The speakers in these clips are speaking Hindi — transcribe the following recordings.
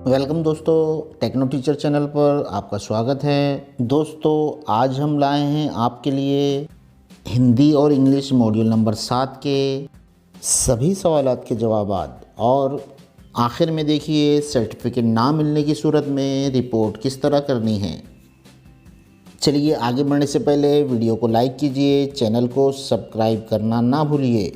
वेलकम दोस्तों, टेक्नो टीचर चैनल पर आपका स्वागत है। दोस्तों आज हम लाए हैं आपके लिए हिंदी और इंग्लिश मॉड्यूल नंबर 7 के सभी सवालात के जवाबात और आखिर में देखिए सर्टिफिकेट ना मिलने की सूरत में रिपोर्ट किस तरह करनी है। चलिए आगे बढ़ने से पहले वीडियो को लाइक कीजिए, चैनल को सब्सक्राइब करना ना भूलिए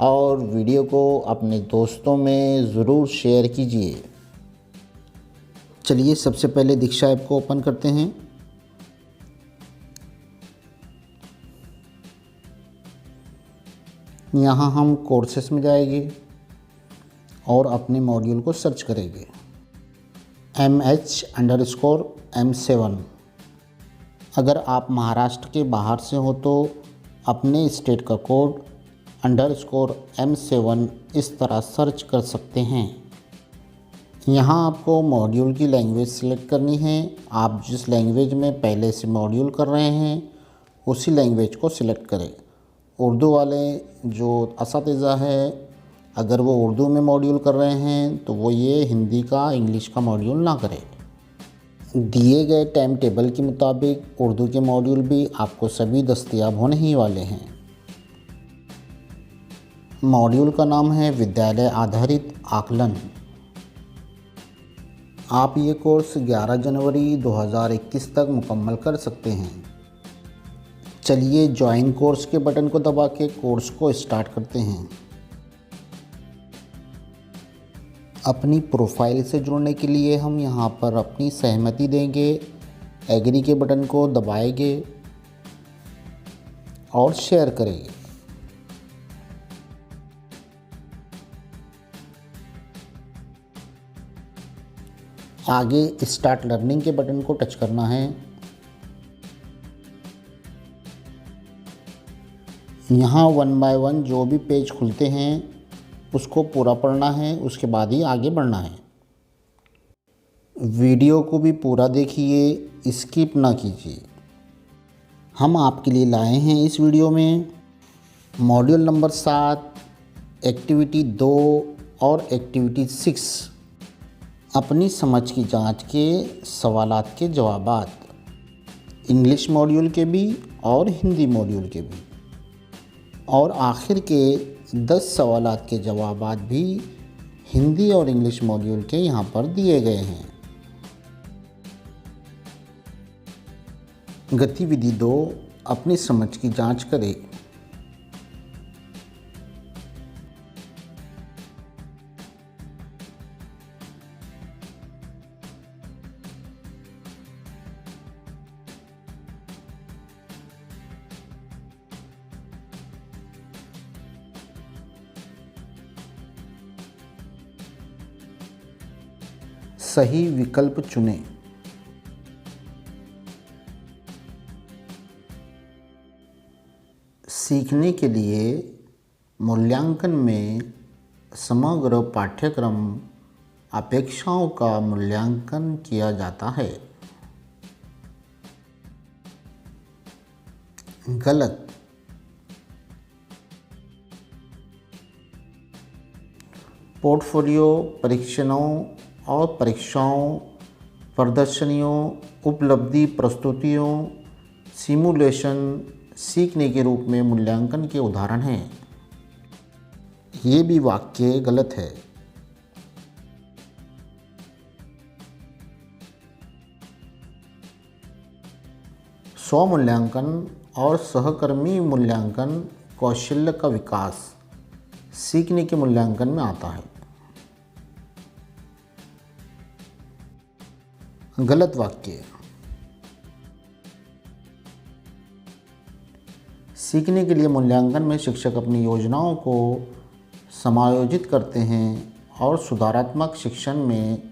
और वीडियो को अपने दोस्तों में ज़रूर शेयर कीजिए। चलिए सबसे पहले दीक्षा ऐप को ओपन करते हैं। यहाँ हम कोर्सेस में जाएंगे और अपने मॉड्यूल को सर्च करेंगे MH_M7। अगर आप महाराष्ट्र के बाहर से हो तो अपने स्टेट का कोड _M7 इस तरह सर्च कर सकते हैं। यहाँ आपको मॉड्यूल की लैंग्वेज सिलेक्ट करनी है। आप जिस लैंग्वेज में पहले से मॉड्यूल कर रहे हैं उसी लैंग्वेज को सिलेक्ट करें। उर्दू वाले जो असातिज़ा है अगर वो उर्दू में मॉड्यूल कर रहे हैं तो वो ये हिंदी का इंग्लिश का मॉड्यूल ना करें। दिए गए टाइम टेबल के मुताबिक उर्दू के मॉड्यूल भी आपको सभी दस्तयाब होने ही वाले हैं। मॉड्यूल का नाम है विद्यालय आधारित आकलन। आप ये कोर्स 11 जनवरी 2021 तक मुकम्मल कर सकते हैं। चलिए ज्वाइन कोर्स के बटन को दबा के कोर्स को स्टार्ट करते हैं। अपनी प्रोफाइल से जुड़ने के लिए हम यहाँ पर अपनी सहमति देंगे, एग्री के बटन को दबाएंगे और शेयर करेंगे। आगे स्टार्ट लर्निंग के बटन को टच करना है। यहाँ 1 बाय 1 जो भी पेज खुलते हैं उसको पूरा पढ़ना है, उसके बाद ही आगे बढ़ना है। वीडियो को भी पूरा देखिए, स्किप ना कीजिए। हम आपके लिए लाए हैं इस वीडियो में मॉड्यूल नंबर 7, एक्टिविटी 2 और एक्टिविटी 6 अपनी समझ की जांच के सवालात के जवाबात इंग्लिश मॉड्यूल के भी और हिंदी मॉड्यूल के भी, और आखिर के 10 सवालात के जवाबात भी हिंदी और इंग्लिश मॉड्यूल के यहाँ पर दिए गए हैं। गतिविधि 2, अपनी समझ की जांच करें। सही विकल्प चुनें। सीखने के लिए मूल्यांकन में समग्र पाठ्यक्रम अपेक्षाओं का मूल्यांकन किया जाता है। गलत। पोर्टफोलियो परीक्षणों और परीक्षाओं, प्रदर्शनियों, उपलब्धि प्रस्तुतियों, सिमुलेशन सीखने के रूप में मूल्यांकन के उदाहरण हैं। ये भी वाक्य गलत है। स्व मूल्यांकन और सहकर्मी मूल्यांकन कौशल्य का विकास सीखने के मूल्यांकन में आता है। गलत वाक्य। सीखने के लिए मूल्यांकन में शिक्षक अपनी योजनाओं को समायोजित करते हैं और सुधारात्मक शिक्षण में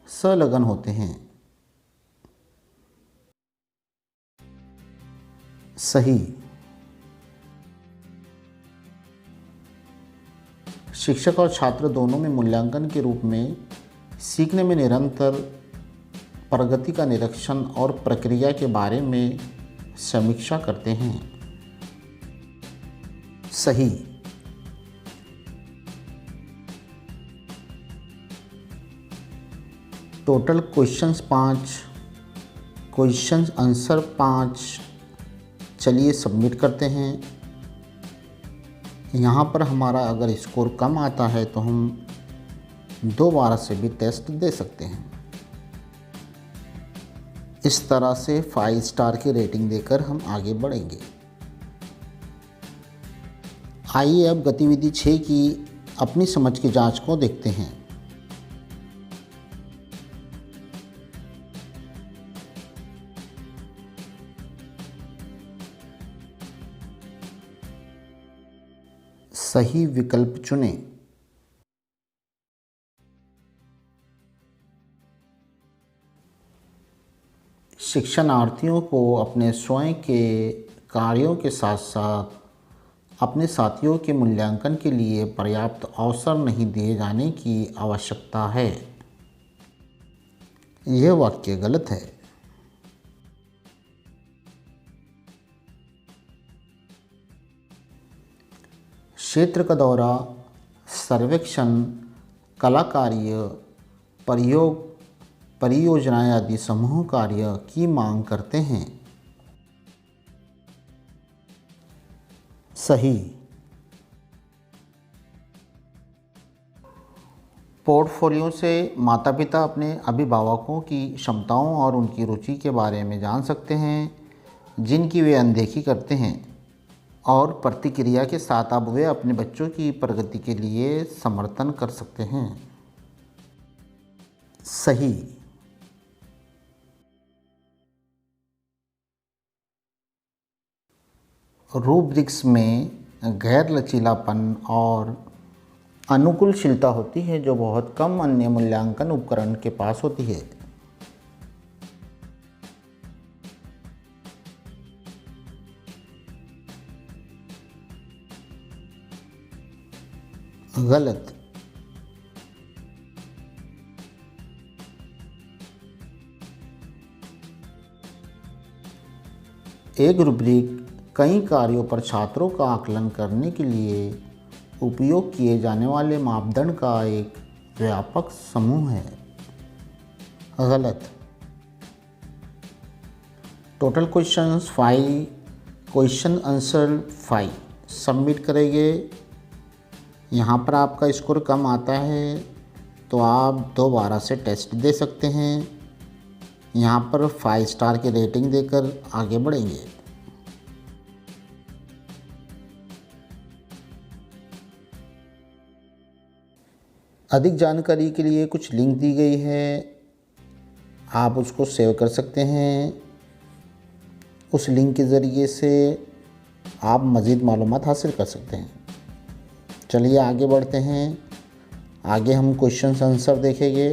संलग्न होते हैं। सही। शिक्षक और छात्र दोनों में मूल्यांकन के रूप में सीखने में निरंतर प्रगति का निरीक्षण और प्रक्रिया के बारे में समीक्षा करते हैं। सही। Total questions 5, questions answer 5। चलिए सबमिट करते हैं। यहाँ पर हमारा अगर स्कोर कम आता है तो हम दोबारा से भी टेस्ट दे सकते हैं। इस तरह से 5 स्टार की रेटिंग देकर हम आगे बढ़ेंगे। आइए अब गतिविधि 6 की अपनी समझ की जांच को देखते हैं। सही विकल्प चुनें। शिक्षणार्थियों को अपने स्वयं के कार्यों के साथ साथ अपने साथियों के मूल्यांकन के लिए पर्याप्त अवसर नहीं दिए जाने की आवश्यकता है। यह वाक्य गलत है। क्षेत्र का दौरा, सर्वेक्षण, कला कार्य, परियोजनाएं आदि समूह कार्य की मांग करते हैं। सही। पोर्टफोलियो से माता पिता अपने अभिभावकों की क्षमताओं और उनकी रुचि के बारे में जान सकते हैं जिनकी वे अनदेखी करते हैं, और प्रतिक्रिया के साथ अब वे अपने बच्चों की प्रगति के लिए समर्थन कर सकते हैं। सही। रूब्रिक्स में गैर लचीलापन और अनुकूलशीलता होती है जो बहुत कम अन्य मूल्यांकन उपकरण के पास होती है। गलत। एक रूब्रिक कई कार्यों पर छात्रों का आकलन करने के लिए उपयोग किए जाने वाले मापदंड का एक व्यापक समूह है। गलत। Total questions 5, question answer 5 submit करेंगे। यहाँ पर आपका स्कोर कम आता है तो आप दोबारा से टेस्ट दे सकते हैं। यहाँ पर 5 स्टार की रेटिंग देकर आगे बढ़ेंगे। अधिक जानकारी के लिए कुछ लिंक दी गई है, आप उसको सेव कर सकते हैं। उस लिंक के ज़रिए से आप मज़ीद मालूमात हासिल कर सकते हैं। चलिए आगे बढ़ते हैं। आगे हम क्वेश्चन आंसर देखेंगे।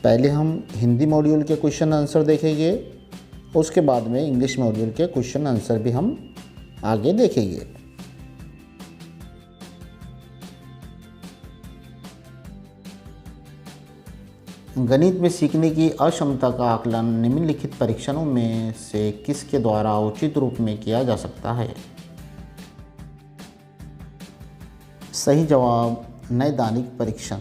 पहले हम हिंदी मॉड्यूल के क्वेश्चन आंसर देखेंगे, उसके बाद में इंग्लिश मॉड्यूल के क्वेश्चन आंसर भी हम आगे देखेंगे। गणित में सीखने की अक्षमता का आकलन निम्नलिखित परीक्षणों में से किसके द्वारा उचित रूप में किया जा सकता है? सही जवाब नैदानिक परीक्षण।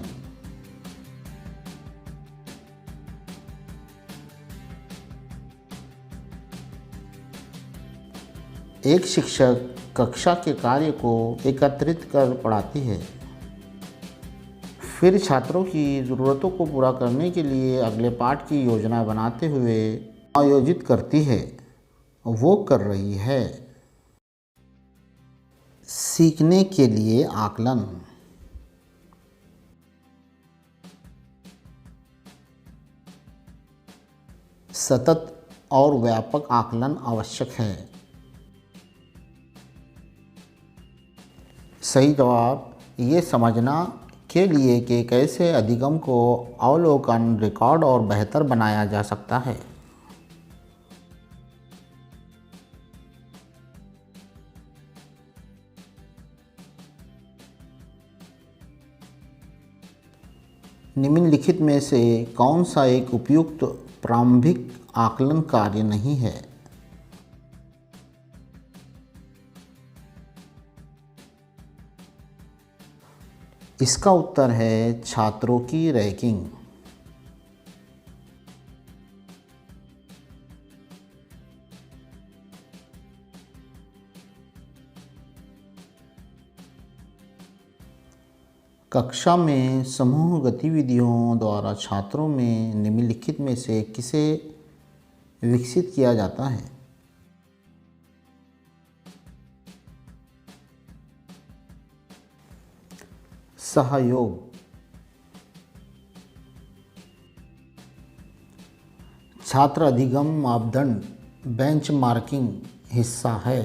एक शिक्षक कक्षा के कार्य को एकत्रित कर पढ़ाती है, फिर छात्रों की ज़रूरतों को पूरा करने के लिए अगले पाठ की योजना बनाते हुए आयोजित करती है। वो कर रही है। सीखने के लिए आकलन। सतत और व्यापक आकलन आवश्यक है। सही जवाब ये समझना के लिए कि कैसे अधिगम को अवलोकन, रिकॉर्ड और बेहतर बनाया जा सकता है। निम्नलिखित में से कौन सा एक उपयुक्त प्रारंभिक आकलन कार्य नहीं है? इसका उत्तर है छात्रों की रैगिंग। कक्षा में समूह गतिविधियों द्वारा छात्रों में निम्नलिखित में से किसे विकसित किया जाता है? सहयोग। छात्र अधिगम मापदंड बेंचमार्किंग हिस्सा है।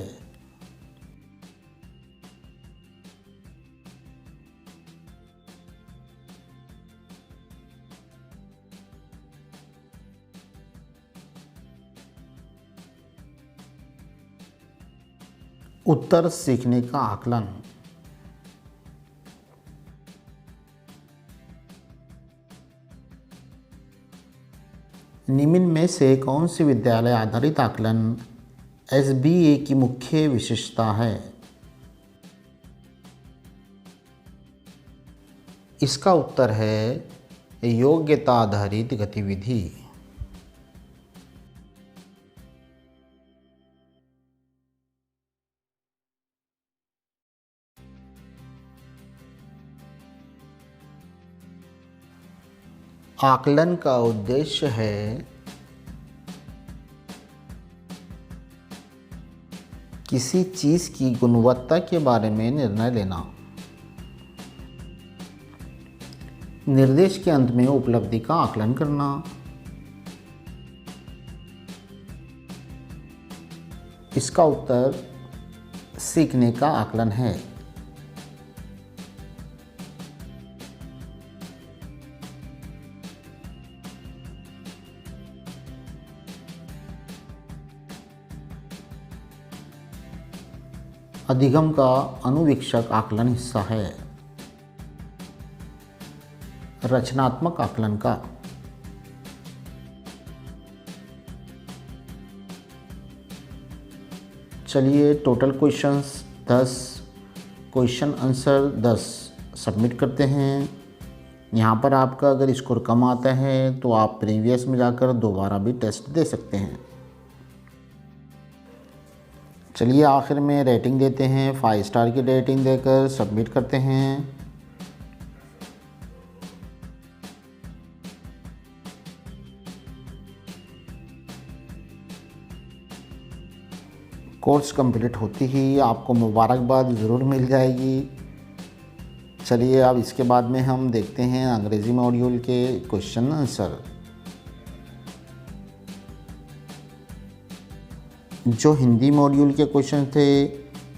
उत्तर सीखने का आकलन। निम्न में से कौन सी विद्यालय आधारित आकलन एसबीए की मुख्य विशेषता है? इसका उत्तर है योग्यता आधारित गतिविधि। आकलन का उद्देश्य है किसी चीज़ की गुणवत्ता के बारे में निर्णय लेना। निर्देश के अंत में उपलब्धि का आकलन करना। इसका उत्तर सीखने का आकलन है। अधिगम का अनुवीक्षक आकलन हिस्सा है। रचनात्मक आकलन का। चलिए total questions 10, question answer 10 submit करते हैं। यहाँ पर आपका अगर स्कोर कम आता है तो आप प्रीवियस में जाकर दोबारा भी टेस्ट दे सकते हैं। चलिए आखिर में रेटिंग देते हैं। 5 स्टार की रेटिंग देकर सबमिट करते हैं। कोर्स कंप्लीट होती ही आपको मुबारकबाद ज़रूर मिल जाएगी। चलिए अब इसके बाद में हम देखते हैं अंग्रेज़ी मॉड्यूल के क्वेश्चन आंसर। जो हिंदी मॉड्यूल के क्वेश्चन थे,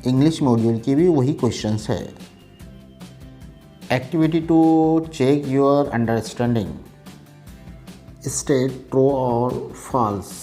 इंग्लिश मॉड्यूल के भी वही क्वेश्चंस है। Activity to check your understanding, state true और फॉल्स।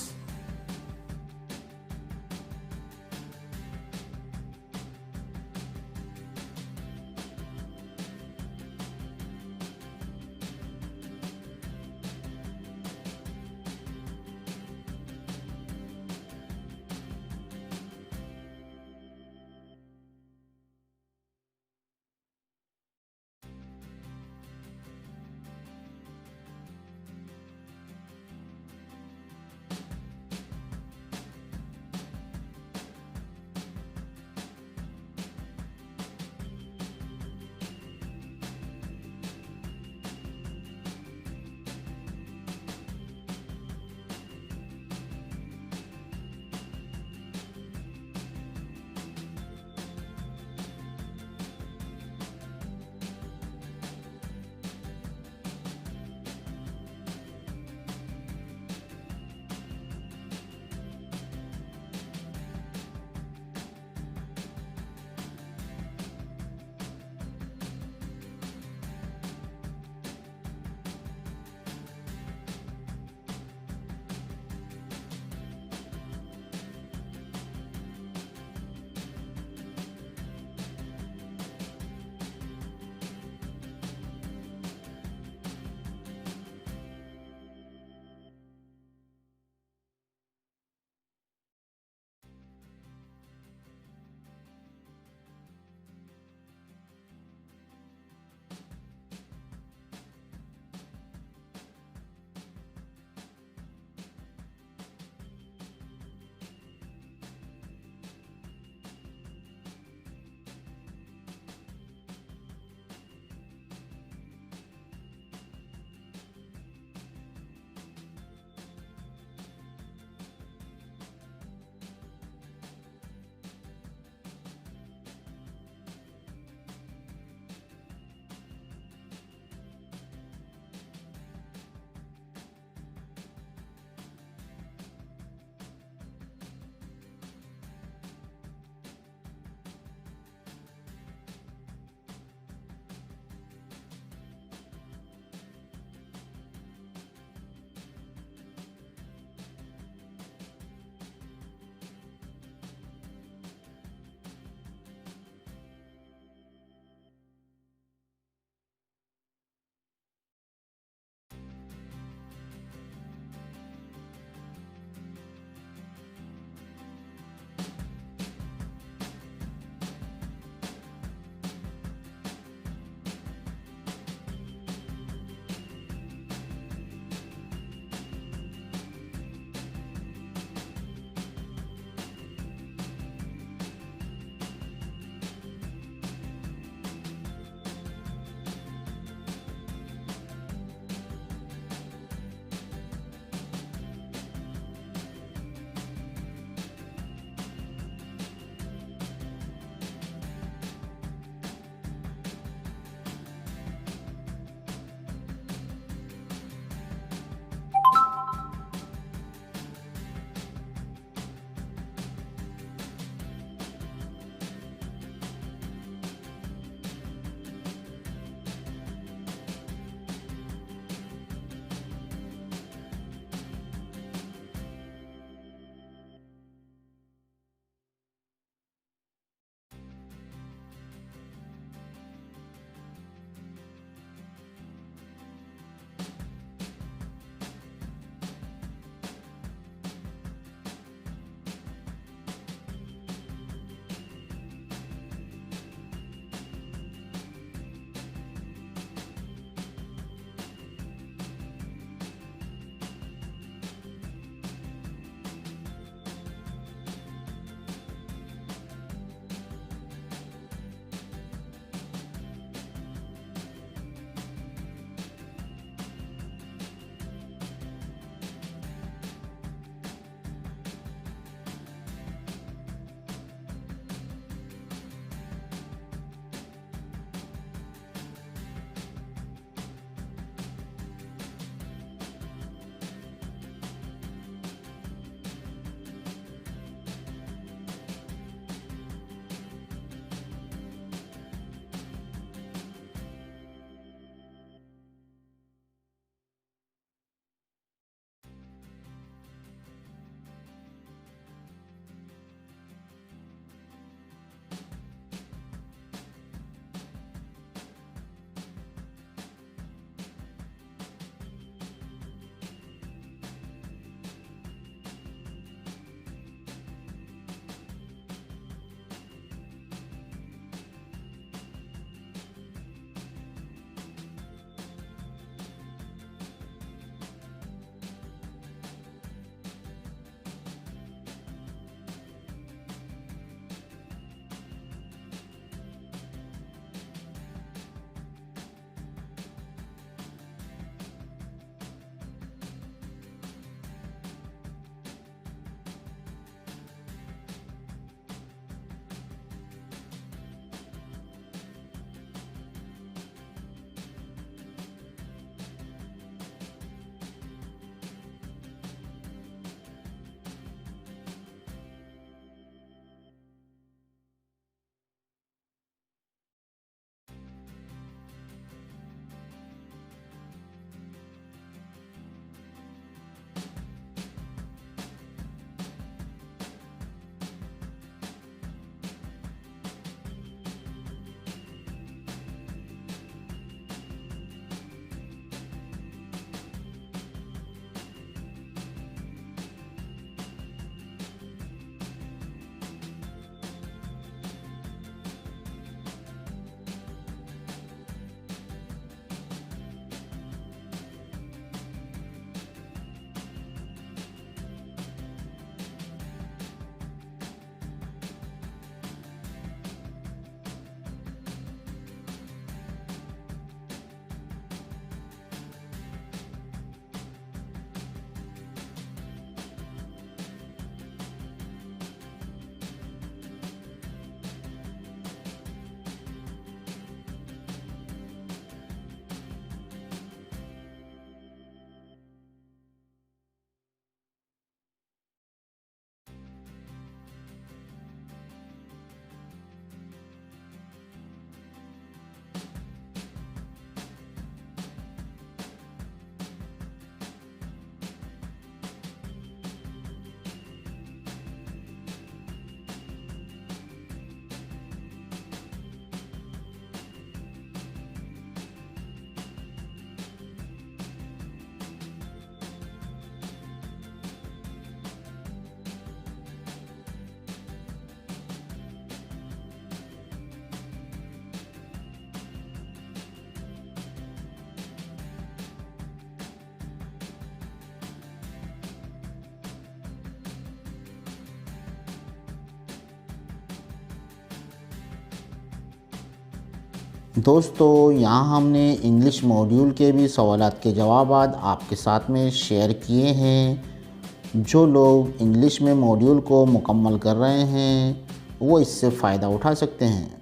दोस्तों यहाँ हमने इंग्लिश मॉड्यूल के भी सवालात के जवाब आपके साथ में शेयर किए हैं। जो लोग इंग्लिश में मॉड्यूल को मुकम्मल कर रहे हैं वो इससे फ़ायदा उठा सकते हैं।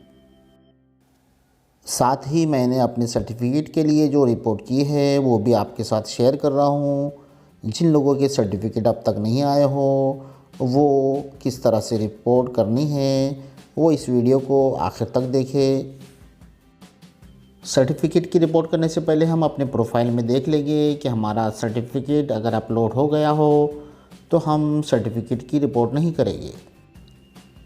साथ ही मैंने अपने सर्टिफिकेट के लिए जो रिपोर्ट की है वो भी आपके साथ शेयर कर रहा हूँ। जिन लोगों के सर्टिफिकेट अब तक नहीं आए हो वो किस तरह से रिपोर्ट करनी है वो इस वीडियो को आखिर तक देखें। सर्टिफिकेट की रिपोर्ट करने से पहले हम अपने प्रोफाइल में देख लेंगे कि हमारा सर्टिफिकेट अगर अपलोड हो गया हो तो हम सर्टिफिकेट की रिपोर्ट नहीं करेंगे।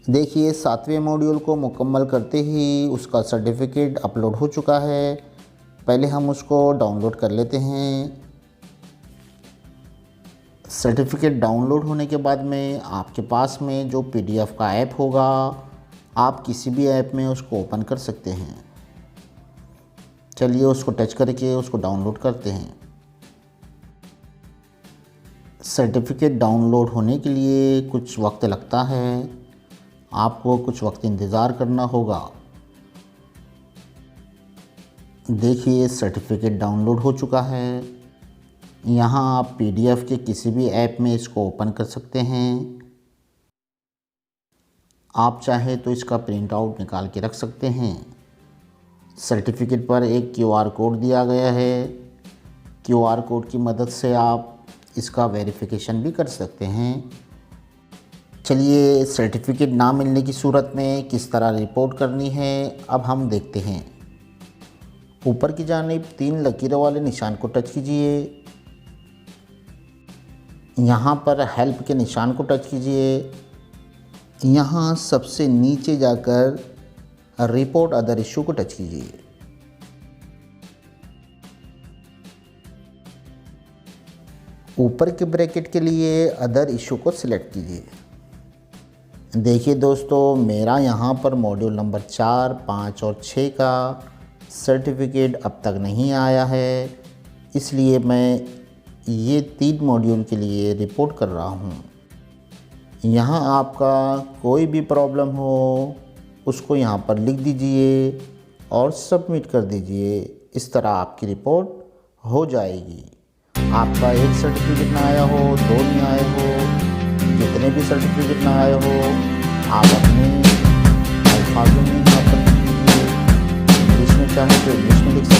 देखिए 7वें मॉड्यूल को मुकम्मल करते ही उसका सर्टिफिकेट अपलोड हो चुका है। पहले हम उसको डाउनलोड कर लेते हैं। सर्टिफिकेट डाउनलोड होने के बाद में आपके पास में जो PDF का ऐप होगा आप किसी भी ऐप में उसको ओपन कर सकते हैं। चलिए उसको टच करके उसको डाउनलोड करते हैं। सर्टिफिकेट डाउनलोड होने के लिए कुछ वक्त लगता है, आपको कुछ वक्त इंतज़ार करना होगा। देखिए सर्टिफिकेट डाउनलोड हो चुका है। यहाँ आप PDF के किसी भी ऐप में इसको ओपन कर सकते हैं। आप चाहे तो इसका प्रिंट आउट निकाल के रख सकते हैं। सर्टिफिकेट पर एक QR कोड दिया गया है। QR कोड की मदद से आप इसका वेरिफिकेशन भी कर सकते हैं। चलिए सर्टिफिकेट ना मिलने की सूरत में किस तरह रिपोर्ट करनी है अब हम देखते हैं। ऊपर की जानिब 3 लकीरों वाले निशान को टच कीजिए। यहाँ पर हेल्प के निशान को टच कीजिए। यहाँ सबसे नीचे जाकर रिपोर्ट अदर इशू को टच कीजिए। ऊपर के ब्रैकेट के लिए अदर इशू को सिलेक्ट कीजिए। देखिए दोस्तों मेरा यहाँ पर मॉड्यूल नंबर 4, 5 और 6 का सर्टिफिकेट अब तक नहीं आया है, इसलिए मैं ये 3 मॉड्यूल के लिए रिपोर्ट कर रहा हूँ। यहाँ आपका कोई भी प्रॉब्लम हो उसको यहाँ पर लिख दीजिए और सबमिट कर दीजिए। इस तरह आपकी रिपोर्ट हो जाएगी। आपका एक सर्टिफिकेट ना आया हो, 2 नहीं आए हो, जितने भी सर्टिफिकेट ना आए हो आप अपने अल्फाजों में यहाँ पर लिख दीजिए। इंग्लिश में चाहे तो इंग्लिश में लिख सकते हैं।